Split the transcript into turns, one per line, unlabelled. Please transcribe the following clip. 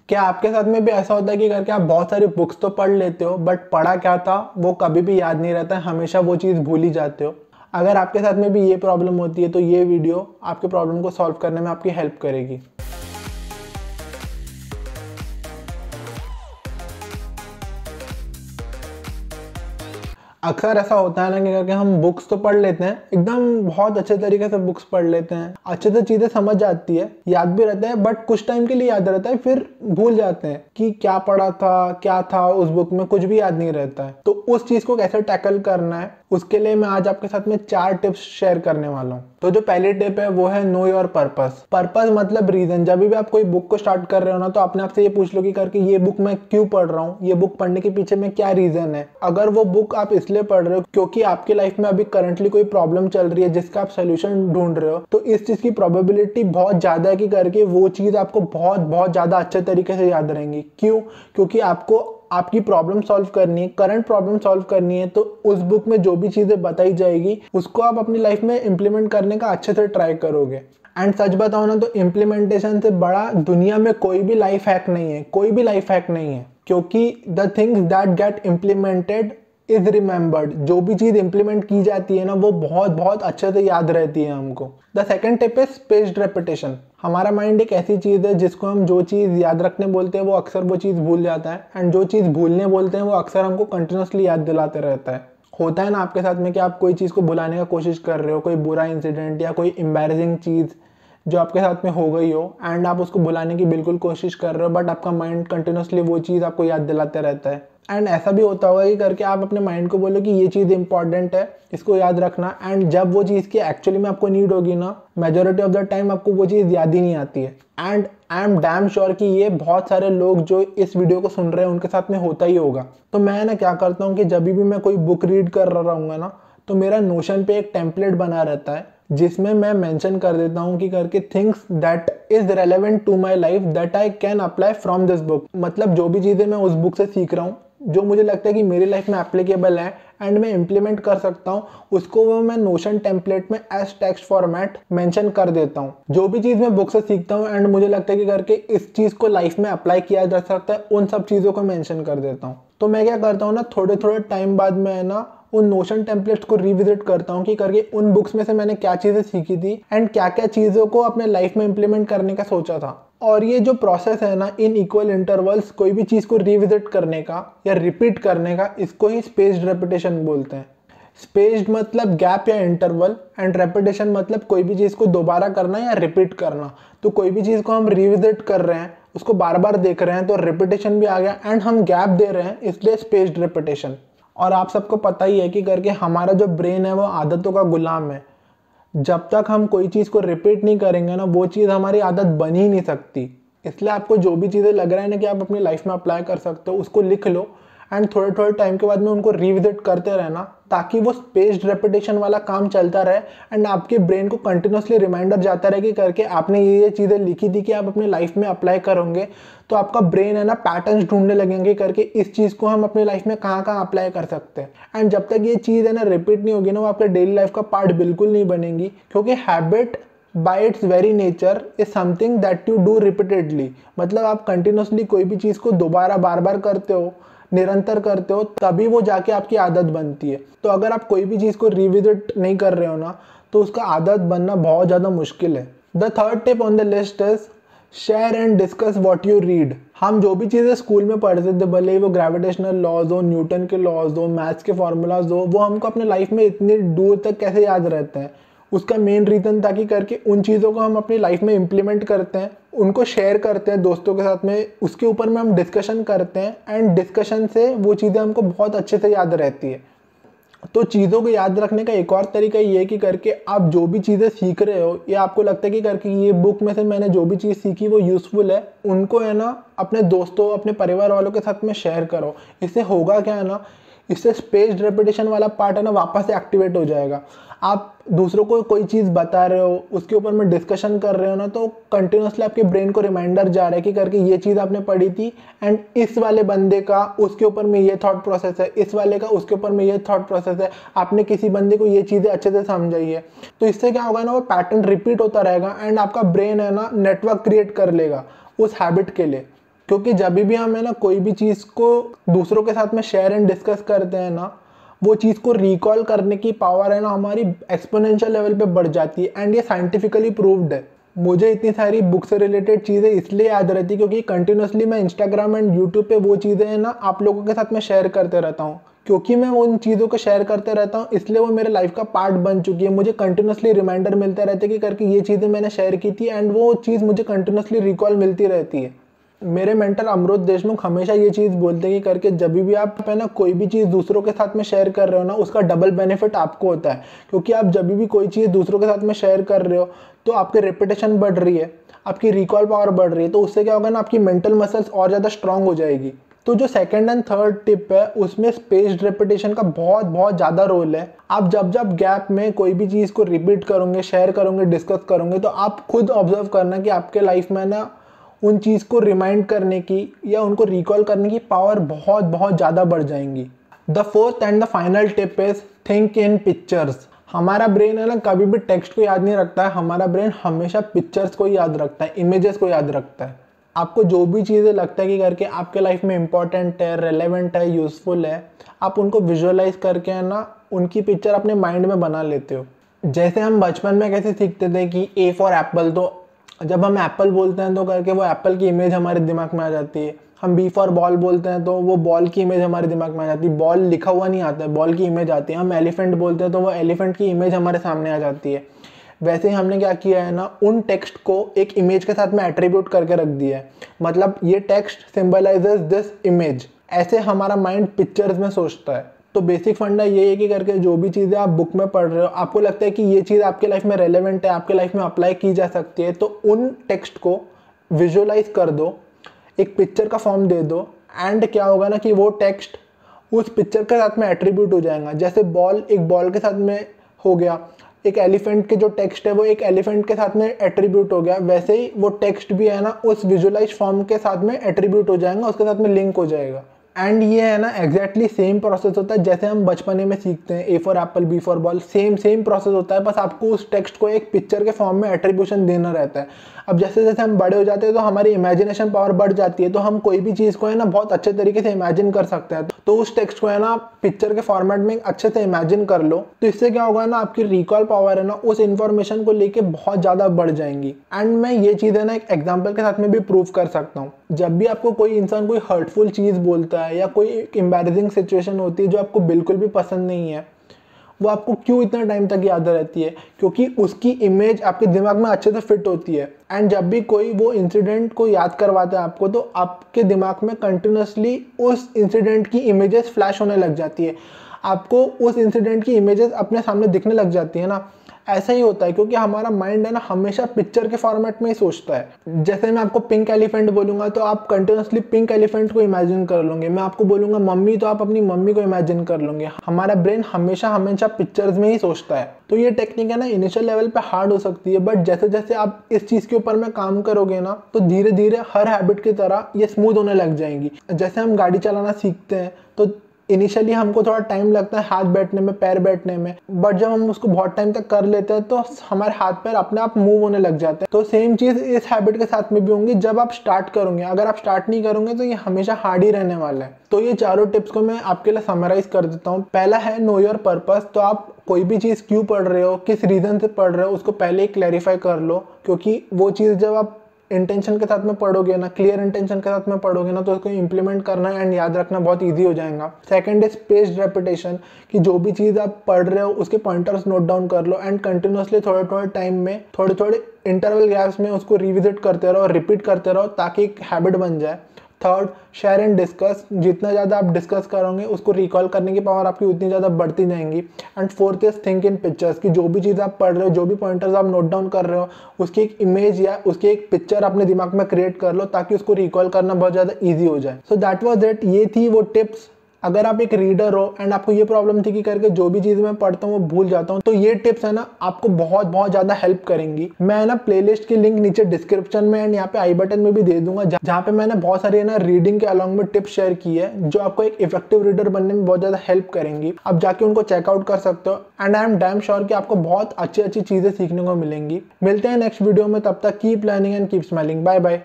क्या आपके साथ में भी ऐसा होता है कि करके आप बहुत सारी बुक्स तो पढ़ लेते हो बट पढ़ा क्या था वो कभी भी याद नहीं रहता है, हमेशा वो चीज़ भूल ही जाते हो। अगर आपके साथ में भी ये प्रॉब्लम होती है तो ये वीडियो आपके प्रॉब्लम को सॉल्व करने में आपकी हेल्प करेगी। अक्सर ऐसा होता है ना कि करके हम बुक्स तो पढ़ लेते हैं, एकदम बहुत अच्छे तरीके से बुक्स पढ़ लेते हैं, अच्छे से चीज़ें समझ जाती है, याद भी रहता है, बट कुछ टाइम के लिए याद रहता है, फिर भूल जाते हैं कि क्या पढ़ा था, क्या था उस बुक में, कुछ भी याद नहीं रहता है। तो उस चीज़ को कैसे टैकल करना है उसके लिए मैं आज आपके साथ में 4 टिप्स शेयर करने वाला हूँ। तो जो पहली टिप है वो है नो योर पर्पस। पर्पस मतलब रीजन। जब भी आप कोई बुक को स्टार्ट कर रहे हो ना तो अपने आप से ये पूछ लो कि करके ये बुक मैं क्यों पढ़ रहा हूँ, ये बुक पढ़ने के पीछे में क्या रीजन है। अगर वो बुक आप इसलिए पढ़ रहे हो क्योंकि आपकी लाइफ में अभी करंटली कोई प्रॉब्लम चल रही है जिसका आप सोल्यूशन ढूंढ रहे हो, तो इस चीज की प्रोबेबिलिटी बहुत ज्यादा है कि करके वो चीज आपको बहुत बहुत ज्यादा अच्छे तरीके से याद रहेंगी। क्यों? क्योंकि आपको आपकी प्रॉब्लम सॉल्व करनी है, करंट प्रॉब्लम सॉल्व करनी है, तो उस बुक में जो भी चीजें बताई जाएगी उसको आप अपनी लाइफ में इंप्लीमेंट करने का अच्छे से ट्राई करोगे। एंड सच बताओ ना तो इम्प्लीमेंटेशन से बड़ा दुनिया में कोई भी लाइफ हैक नहीं है, कोई भी लाइफ हैक नहीं है, क्योंकि the things that get implemented is remembered. जो भी चीज इंप्लीमेंट की जाती है ना वो बहुत बहुत अच्छे से याद रहती है हमको। The second tip is spaced repetition. हमारा माइंड एक ऐसी चीज है जिसको हम जो चीज याद रखने बोलते हैं वो अक्सर वो चीज भूल जाता है, एंड जो चीज भूलने बोलते हैं वो अक्सर हमको कंटिन्यूसली याद दिलाते रहता है। होता है ना आपके साथ में कि आप कोई चीज को भुलाने का कोशिश कर रहे हो, कोई बुरा इंसिडेंट या कोई एम्बैरेसिंग चीज जो आपके साथ में हो गई हो, एंड आप उसको भुलाने की बिल्कुल कोशिश कर रहे हो, बट आपका माइंड कंटिन्यूसली वो चीज़ आपको याद दिलाते रहता है। एंड ऐसा भी होता होगा कि करके आप अपने माइंड को बोलो कि ये चीज़ इंपॉर्टेंट है, इसको याद रखना, एंड जब वो चीज़ की एक्चुअली में आपको नीड होगी ना, मेजोरिटी ऑफ द टाइम आपको वो चीज़ याद ही नहीं आती है। And I am damn sure कि ये बहुत सारे लोग जो इस वीडियो को सुन रहे हैं उनके साथ में होता ही होगा। तो मैं ना क्या करता हूँ कि जब भी मैं कोई बुक रीड कर रहा हूँगा ना तो मेरा नोशन पे एक टेम्पलेट बना रहता है जिसमें मैं मेंशन कर देता हूँ कि करके things that is relevant to my life that I can apply from this book. मतलब जो भी चीज़ें मैं उस बुक से सीख रहा हूँ, जो मुझे लगता है कि मेरी लाइफ में एप्लीकेबल है एंड मैं इम्प्लीमेंट कर सकता हूँ, उसको वो मैं नोशन टेम्पलेट में एज टेक्स्ट फॉर्मेट मेंशन कर देता हूँ। जो भी चीज़ मैं बुक से सीखता हूँ एंड मुझे लगता है कि करके इस चीज़ को लाइफ में अप्लाई किया जा सकता है, उन सब चीज़ों को मेंशन कर देता हूँ। तो मैं क्या करता हूँ ना, थोड़े थोड़े टाइम बाद मैं ना उन नोशन टेम्पलेट्स को रिविजिट करता हूँ कि करके उन बुक्स में से मैंने क्या चीज़ें सीखी थी एंड क्या क्या चीज़ों को अपने लाइफ में इंप्लीमेंट करने का सोचा था। और ये जो प्रोसेस है ना, इन इक्वल इंटरवल्स कोई भी चीज़ को रिविजिट करने का या रिपीट करने का, इसको ही स्पेस्ड रेपिटेशन बोलते हैं। स्पेस्ड मतलब गैप या इंटरवल, एंड रेपिटेशन मतलब कोई भी चीज़ को दोबारा करना या रिपीट करना। तो कोई भी चीज़ को हम रिविजिट कर रहे हैं, उसको बार बार देख रहे हैं, तो रेपिटेशन भी आ गया, एंड हम गैप दे रहे हैं, इसलिए स्पेस्ड रेपिटेशन। और आप सबको पता ही है कि करके हमारा जो ब्रेन है वो आदतों का गुलाम है। जब तक हम कोई चीज़ को रिपीट नहीं करेंगे ना वो चीज़ हमारी आदत बन ही नहीं सकती। इसलिए आपको जो भी चीज़ें लग रहा है ना कि आप अपनी लाइफ में अप्लाई कर सकते हो उसको लिख लो, एंड थोड़े थोड़े टाइम के बाद में उनको रिविजिट करते रहना, ताकि वो स्पेस्ड रेपिटेशन वाला काम चलता रहे एंड आपके ब्रेन को कंटिन्यूसली रिमाइंडर जाता रहे कि करके आपने ये चीज़ें लिखी थी कि आप अपनी लाइफ में अप्लाई करोगे। तो आपका ब्रेन है ना पैटर्न्स ढूंढने लगेंगे करके इस चीज़ को हम अपनी लाइफ में कहाँ कहाँ अप्लाई कर सकते हैं। एंड जब तक ये चीज़ है ना रिपीट नहीं होगी ना वो आपके डेली लाइफ का पार्ट बिल्कुल नहीं बनेगी, क्योंकि habit bye it's very nature is something that you do repeatedly. मतलब आप कंटिन्यूसली कोई भी चीज़ को दोबारा बार बार करते हो, निरंतर करते हो, तभी वो जाके आपकी आदत बनती है। तो अगर आप कोई भी चीज़ को रिविजिट नहीं कर रहे हो ना तो उसका आदत बनना बहुत ज़्यादा मुश्किल है। The third tip on the list is share and discuss what you read. हम जो भी चीज़ें स्कूल में पढ़ते थे, भले ही वो ग्रेविटेशनल लॉज हो, न्यूटन के लॉज हो, मैथ्स के फॉर्मूलाज हो, वो हमको अपने लाइफ में इतनी दूर तक कैसे याद रहते हैं, उसका मेन रीज़न ताकि करके उन चीज़ों को हम अपनी लाइफ में इम्प्लीमेंट करते हैं, उनको शेयर करते हैं दोस्तों के साथ में, उसके ऊपर में हम डिस्कशन करते हैं, एंड डिस्कशन से वो चीज़ें हमको बहुत अच्छे से याद रहती है। तो चीज़ों को याद रखने का एक और तरीका ये है कि करके आप जो भी चीज़ें सीख रहे हो या आपको लगता है कि करके ये बुक में से मैंने जो भी चीज़ सीखी वो यूज़फुल है, उनको है ना अपने दोस्तों, अपने परिवार वालों के साथ में शेयर करो। इससे होगा क्या है ना, इससे स्पेस्ड रेपिटेशन वाला पार्ट है ना वापस से एक्टिवेट हो जाएगा। आप दूसरों को कोई चीज़ बता रहे हो, उसके ऊपर में डिस्कशन कर रहे हो ना, तो कंटिन्यूसली आपके ब्रेन को रिमाइंडर जा रहा है कि करके ये चीज़ आपने पढ़ी थी एंड इस वाले बंदे का उसके ऊपर में ये थॉट प्रोसेस है, इस वाले का उसके ऊपर में ये थॉट प्रोसेस है, आपने किसी बंदे को ये चीज़ें अच्छे से समझाई है। तो इससे क्या होगा ना, वो पैटर्न रिपीट होता रहेगा एंड आपका ब्रेन है ना नेटवर्क क्रिएट कर लेगा उस हैबिट के लिए। क्योंकि जब भी हम है ना कोई भी चीज़ को दूसरों के साथ में शेयर एंड डिस्कस करते हैं ना, वो चीज़ को रिकॉल करने की पावर है ना हमारी एक्सपोनेंशियल लेवल पे बढ़ जाती है। एंड ये साइंटिफिकली प्रूव्ड है। मुझे इतनी सारी बुक से रिलेटेड चीज़ें इसलिए याद रहती क्योंकि कंटिन्यूसली मैं इंस्टाग्राम एंड यूट्यूब पे वो चीज़ें हैं ना आप लोगों के साथ में शेयर करते रहता हूँ। क्योंकि मैं उन चीज़ों को शेयर करते रहता हूँ इसलिए वो मेरे लाइफ का पार्ट बन चुकी है। मुझे कंटिन्यूसली रिमाइंडर मिलते रहते कि करके ये चीज़ें मैंने शेयर की थी एंड वो चीज़ मुझे कंटिन्यूसली रिकॉल मिलती रहती है। मेरे मेंटर अमृत देशमुख हमेशा ये चीज़ बोलते हैं कि करके जब भी आप है ना कोई भी चीज़ दूसरों के साथ में शेयर कर रहे हो ना, उसका डबल बेनिफिट आपको होता है। क्योंकि आप जब भी कोई चीज़ दूसरों के साथ में शेयर कर रहे हो तो आपकी रेपुटेशन बढ़ रही है, आपकी रिकॉल पावर बढ़ रही है, तो उससे क्या होगा ना आपकी मेंटल मसल्स और ज़्यादा स्ट्रांग हो जाएगी। तो जो सेकंड एंड थर्ड टिप है उसमें स्पेस्ड रेपिटेशन का बहुत बहुत ज़्यादा रोल है। आप जब जब गैप में कोई भी चीज़ को रिपीट करोगे, शेयर करोगे, डिस्कस करोगे, तो आप खुद ऑब्जर्व करना कि आपके लाइफ में ना उन चीज़ को रिमाइंड करने की या उनको रिकॉल करने की पावर बहुत बहुत ज़्यादा बढ़ जाएंगी। The fourth and the final tip is think in pictures. हमारा ब्रेन है ना कभी भी टेक्स्ट को याद नहीं रखता है, हमारा ब्रेन हमेशा पिक्चर्स को याद रखता है, इमेजेस को याद रखता है। आपको जो भी चीज़ें लगता है कि करके आपके लाइफ में इंपॉर्टेंट है, रेलेवेंट है, यूजफुल है, आप उनको विजुअलाइज करके है ना उनकी पिक्चर अपने माइंड में बना लेते हो। जैसे हम बचपन में कैसे सीखते थे कि ए फॉर एप्पल, तो जब हम एप्पल बोलते हैं तो करके वो एप्पल की इमेज हमारे दिमाग में आ जाती है। हम बी फॉर बॉल बोलते हैं तो वो बॉल की इमेज हमारे दिमाग में आ जाती है। बॉल लिखा हुआ नहीं आता है, बॉल की इमेज आती है। हम एलिफेंट बोलते हैं तो वो एलिफेंट की इमेज हमारे सामने आ जाती है। वैसे ही हमने क्या किया है ना, उन टेक्स्ट को एक इमेज के साथ में एट्रीब्यूट करके रख दिया है। मतलब ये टेक्स्ट सिंबलाइजेस दिस इमेज। ऐसे हमारा माइंड पिक्चर्स में सोचता है। तो बेसिक फंडा ये है कि करके जो भी चीज़ें आप बुक में पढ़ रहे हो, आपको लगता है कि ये चीज़ आपके लाइफ में रेलेवेंट है, आपके लाइफ में अप्लाई की जा सकती है, तो उन टेक्स्ट को विजुअलाइज कर दो, एक पिक्चर का फॉर्म दे दो। एंड क्या होगा ना कि वो टेक्स्ट उस पिक्चर के साथ में एट्रीब्यूट हो जाएगा। जैसे बॉल एक बॉल के साथ में हो गया, एक एलिफेंट के जो टेक्स्ट है वो एक एलिफेंट के साथ में एट्रीब्यूट हो गया, वैसे ही वो टेक्स्ट भी है ना उस विजुअलाइज फॉर्म के साथ में एट्रीब्यूट हो जाएगा, उसके साथ में लिंक हो जाएगा। एंड ये है ना एग्जैक्टली सेम प्रोसेस होता है जैसे हम बचपने में सीखते हैं A for apple, B for ball, same process होता है। बस आपको उस टेक्स्ट को एक पिक्चर के फॉर्म में एट्रीब्यूशन देना रहता है। अब जैसे जैसे हम बड़े हो जाते हैं तो हमारी इमेजिनेशन पावर बढ़ जाती है, तो हम कोई भी चीज़ को है ना बहुत अच्छे तरीके से इमेजिन कर सकते हैं। तो उस टेक्स्ट को है ना पिक्चर के फॉर्मेट में अच्छे से इमेजिन कर लो, तो इससे क्या होगा ना आपकी रिकॉल पावर है ना उस इन्फॉर्मेशन को लेके बहुत ज़्यादा बढ़ जाएंगी। एंड मैं ये चीज़ है ना एक एग्जाम्पल के साथ में भी प्रूव कर सकता हूँ। जब भी आपको कोई इंसान कोई हर्टफुल चीज़ बोलता है या कोई एम्बैरेसिंग सिचुएशन होती है जो आपको बिल्कुल भी पसंद नहीं है, वो आपको क्यों इतना टाइम तक याद रहती है? क्योंकि उसकी इमेज आपके दिमाग में अच्छे से फिट होती है। एंड जब भी कोई वो इंसिडेंट को याद करवाता है आपको, तो आपके दिमाग में कंटिन्यूसली उस इंसिडेंट की इमेजेस फ्लैश होने लग जाती है, आपको उस इंसिडेंट की इमेजेस अपने सामने दिखने लग जाती है ना। ऐसा ही होता है क्योंकि हमारा माइंड है ना हमेशा पिक्चर के फॉर्मेट में ही सोचता है। जैसे मैं आपको पिंक एलिफेंट बोलूंगा तो आप कंटिन्यूसली पिंक एलिफेंट को इमेजिन कर लोगे। मैं आपको बोलूंगा मम्मी, तो आप अपनी मम्मी को इमेजिन कर लोगे। हमारा ब्रेन हमेशा हमेशा पिक्चर्स में ही सोचता है। तो ये टेक्निक है ना इनिशियल लेवल पे हार्ड हो सकती है, बट जैसे जैसे आप इस चीज़ के ऊपर में काम करोगे ना, तो धीरे धीरे हर हैबिट की तरह ये स्मूथ होने लग जाएंगी। जैसे हम गाड़ी चलाना सीखते हैं तो इनिशियली हमको थोड़ा टाइम लगता है हाथ बैठने में, पैर बैठने में, बट जब हम उसको बहुत टाइम तक कर लेते हैं तो हमारे हाथ पैर अपने आप मूव होने लग जाते हैं। तो सेम चीज़ इस हैबिट के साथ में भी होंगी जब आप स्टार्ट करोगे। अगर आप स्टार्ट नहीं करोगे तो ये हमेशा हार्ड ही रहने वाला है। तो ये चारों टिप्स को मैं आपके लिए समराइज कर देता हूँ। पहला है नो योर पर्पस। तो आप कोई भी चीज़ क्यों पढ़ रहे हो, किस रीज़न से पढ़ रहे हो, उसको पहले ही क्लैरिफाई कर लो। क्योंकि वो चीज़ जब आप इंटेंशन के साथ में पढ़ोगे ना, क्लियर इंटेंशन के साथ में पढ़ोगे ना, तो उसको इंप्लीमेंट करना एंड याद रखना बहुत इजी हो जाएगा। सेकंड इज स्पेस्ड रेपिटेशन, कि जो भी चीज़ आप पढ़ रहे हो उसके पॉइंटर्स नोट डाउन कर लो एंड कंटिन्यूसली थोड़े थोड़े टाइम में, थोड़े थोड़े इंटरवल गैप्स में उसको रिविजिट करते रहो, रिपीट करते रहो ताकि एक हैबिट बन जाए। Third, share and discuss. जितना ज़्यादा आप डिस्कस करोगे उसको रिकॉल करने की पावर आपकी उतनी ज़्यादा बढ़ती जाएंगी। And fourth is think in pictures, कि जो भी चीज़ आप पढ़ रहे हो, जो भी पॉइंटर्स आप नोट डाउन कर रहे हो, उसकी एक इमेज या उसकी एक पिक्चर अपने दिमाग में क्रिएट कर लो ताकि उसको रिकॉल करना बहुत ज़्यादा ईजी हो जाए। So that was it. ये थी वो टिप्स। अगर आप एक रीडर हो एंड आपको ये प्रॉब्लम थी कि करके जो भी चीज़ मैं पढ़ता हूँ वो भूल जाता हूँ, तो ये टिप्स है ना आपको बहुत बहुत ज़्यादा हेल्प करेंगी। मैं ना प्लेलिस्ट की लिंक नीचे डिस्क्रिप्शन में एंड यहाँ पे आई बटन में भी दे दूंगा, जहाँ पे मैंने बहुत सारी ना रीडिंग के अलॉन्ग में टिप्स शेयर की है जो आपको एक इफेक्टिव रीडर बनने में बहुत ज़्यादा हेल्प करेंगी। आप जाके उनको चेकआउट कर सकते हो and I am damn sure कि आपको बहुत अच्छी अच्छी चीज़ें सीखने को मिलेंगी। मिलते हैं नेक्स्ट वीडियो में, तब तक keep learning and keep smiling. Bye bye.